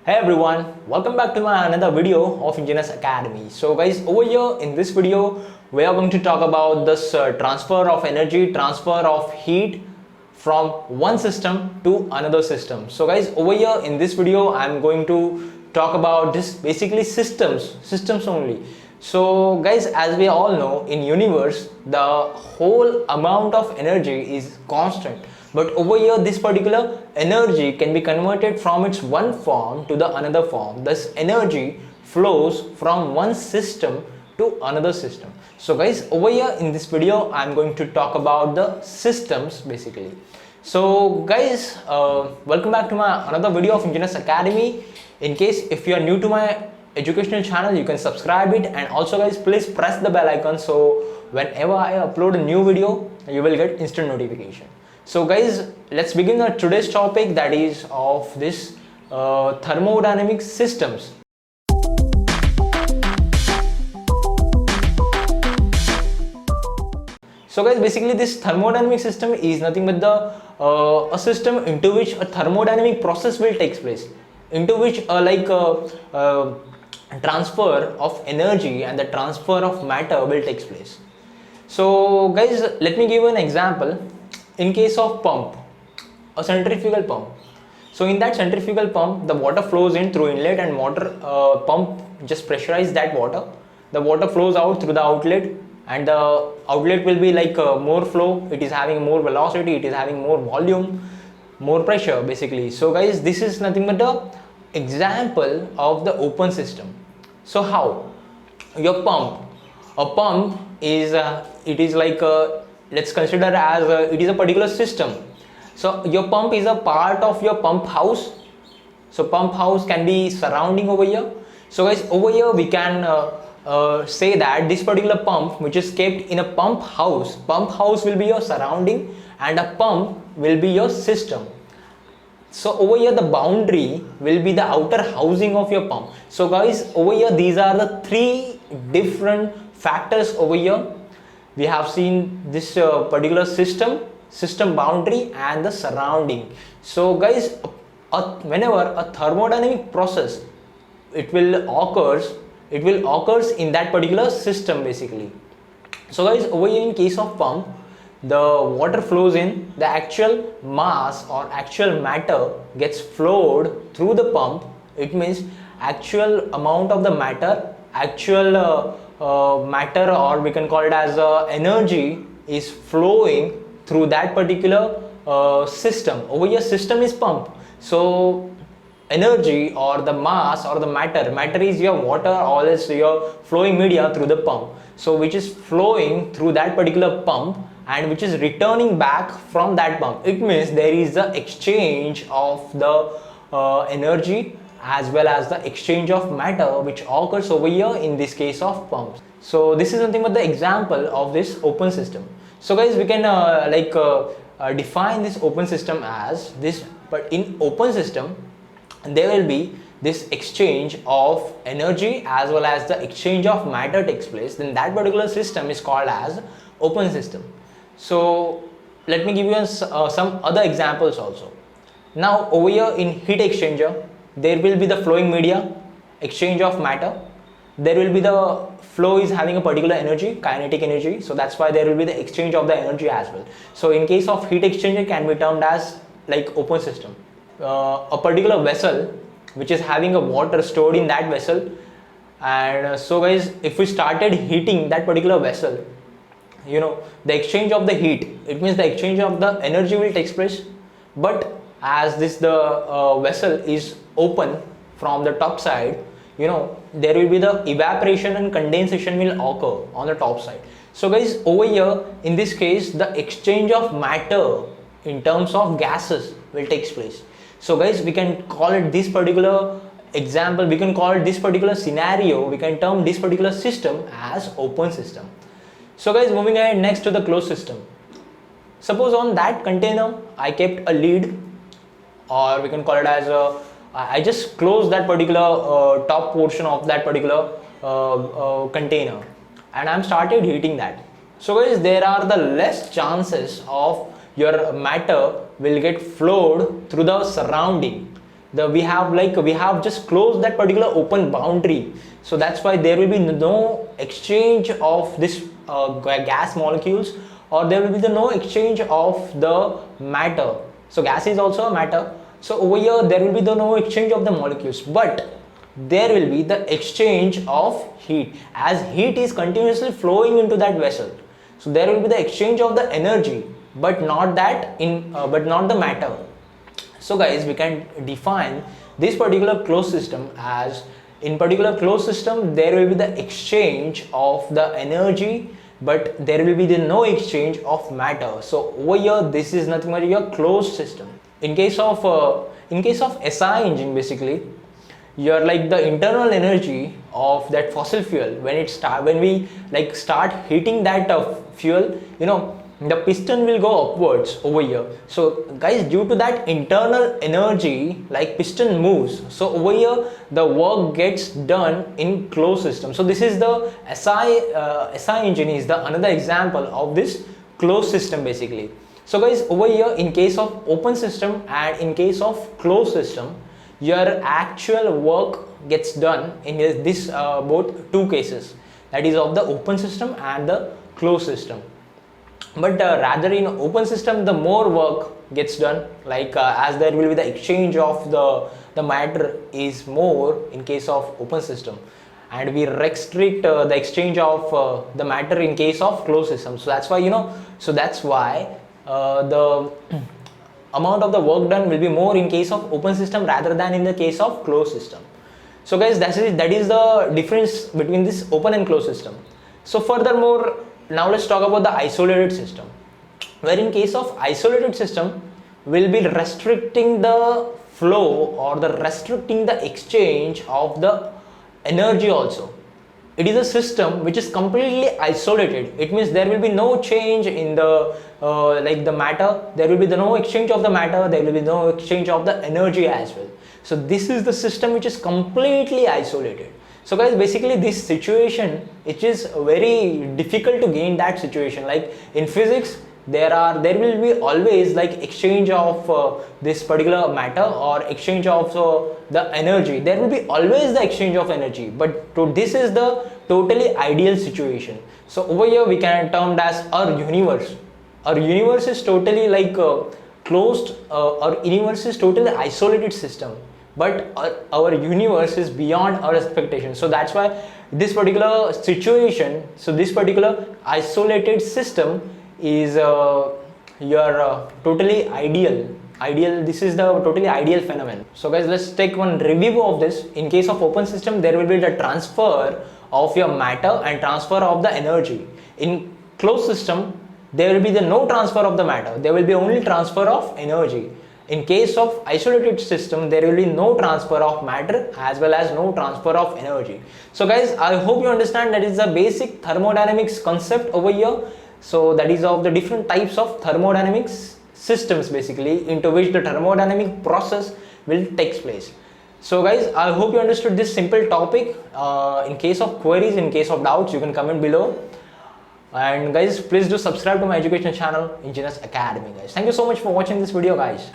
Hey everyone, welcome back to my another video of Engineers Academy. So guys, over here in this video we are going to talk about this transfer of energy, transfer of heat from one system to another system. So guys, over here in this video I am going to talk about this basically systems only. So guys, as we all know, in universe the whole amount of energy is constant, but over here this particular energy can be converted from its one form to the another form. This energy flows from one system to another system. So guys, over here in this video I am going to talk about the systems basically. So guys, welcome back to my another video of Engineers Academy. In case if you are new to my educational channel, you can subscribe it, and also guys, please press the bell icon so whenever I upload a new video you will get instant notification. So guys, let's begin today's topic, that is of this thermodynamic systems. So guys, basically this thermodynamic system is nothing but the a system into which a thermodynamic process will take place, into which transfer of energy and the transfer of matter will take place. So guys, let me give you an example. In case of pump, a centrifugal pump. So in that centrifugal pump, the water flows in through inlet, and water pump just pressurize that water. The water flows out through the outlet, and the outlet will be like more flow. It is having more velocity, it is having more volume, more pressure basically. So guys, this is nothing but the example of the open system. So how your pump, a pump is it is like let's consider as it is a particular system. So your pump is a part of your pump house. So pump house can be surrounding over here. So guys, over here we can say that this particular pump which is kept in a pump house will be your surrounding, and a pump will be your system. So over here the boundary will be the outer housing of your pump. So guys, over here these are the three different factors over here. We have seen this particular system boundary and the surrounding. So guys, whenever a thermodynamic process it will occurs in that particular system basically. So guys, over here in case of pump, the water flows in, the actual mass or actual matter gets flowed through the pump. It means actual amount of the matter, actual matter, or we can call it as energy, is flowing through that particular system. Over here system is pump. So energy or the mass or the matter is your water or else your flowing media through the pump. So which is flowing through that particular pump and which is returning back from that pump. It means there is the exchange of the energy as well as the exchange of matter which occurs over here in this case of pumps. So this is nothing but the example of this open system. So guys, we can define this open system as this, but in open system there will be this exchange of energy as well as the exchange of matter takes place. Then that particular system is called as open system. So let me give you some other examples also. Now over here in heat exchanger, there will be the flowing media, exchange of matter. There will be the flow is having a particular energy, kinetic energy. So that's why there will be the exchange of the energy as well. So in case of heat exchanger can be termed as like open system. A particular vessel which is having a water stored in that vessel, and so guys, if we started heating that particular vessel, you know, the exchange of the heat, it means the exchange of the energy will take place. But as the vessel is open from the top side, you know, there will be the evaporation and condensation will occur on the top side. So guys, over here in this case the exchange of matter in terms of gases will take place. So guys, we can call it this particular example, we can call it this particular scenario, we can term this particular system as open system. So guys, moving ahead next to the closed system. Suppose on that container I kept a lid, or we can call it as I just closed that particular top portion of that particular container, and I'm started heating that. So guys, there are the less chances of your matter will get flowed through the surrounding. we have just closed that particular open boundary. So that's why there will be no exchange of this gas molecules, or there will be no exchange of the matter. So gas is also a matter. So over here there will be no exchange of the molecules, but there will be the exchange of heat, as heat is continuously flowing into that vessel. So there will be the exchange of the energy, but not the matter. So guys, we can define this particular closed system as, in particular closed system there will be the exchange of the energy, but there will be no exchange of matter. So over here this is nothing but your closed system. In case of SI engine, basically your the internal energy of that fossil fuel, when we start heating that fuel, the piston will go upwards over here. So guys, due to that internal energy, piston moves, so over here the work gets done in closed system. So this is the SI engine is the another example of this closed system basically. So guys, over here in case of open system and in case of closed system, your actual work gets done in this both two cases, that is of the open system and the closed system. But rather in open system the more work gets done, as there will be the exchange of the matter is more in case of open system, and we restrict the exchange of the matter in case of closed system. So that's why the amount of the work done will be more in case of open system rather than in the case of closed system. So guys, that is the difference between this open and closed system. So furthermore, now let's talk about the isolated system, where in case of isolated system will be restricting the flow or restricting the exchange of the energy also. It is a system which is completely isolated. It means there will be no change in the the matter, there will be no exchange of the matter, there will be no exchange of the energy as well. So this is the system which is completely isolated. So guys, basically this situation, it is very difficult to gain that situation. Like in physics, there will be always exchange of this particular matter or exchange of the energy. There will be always the exchange of energy, but this is the totally ideal situation. So over here we can term as our universe. Our universe is totally closed. Our universe is totally isolated system, but our universe is beyond our expectation. So that's why this particular situation, so this particular isolated system is your totally ideal. This is the totally ideal phenomenon. So guys, let's take one review of this. In case of open system, there will be the transfer of your matter and transfer of the energy. In closed system, there will be no transfer of the matter, there will be only transfer of energy. In case of isolated system, there will be no transfer of matter as well as no transfer of energy. So guys, I hope you understand that is the basic thermodynamics concept over here. So that is of the different types of thermodynamics systems basically, into which the thermodynamic process will take place. So guys, I hope you understood this simple topic. In case of queries, in case of doubts, you can comment below. And guys, please do subscribe to my education channel, Engineers Academy guys. Thank you so much for watching this video guys.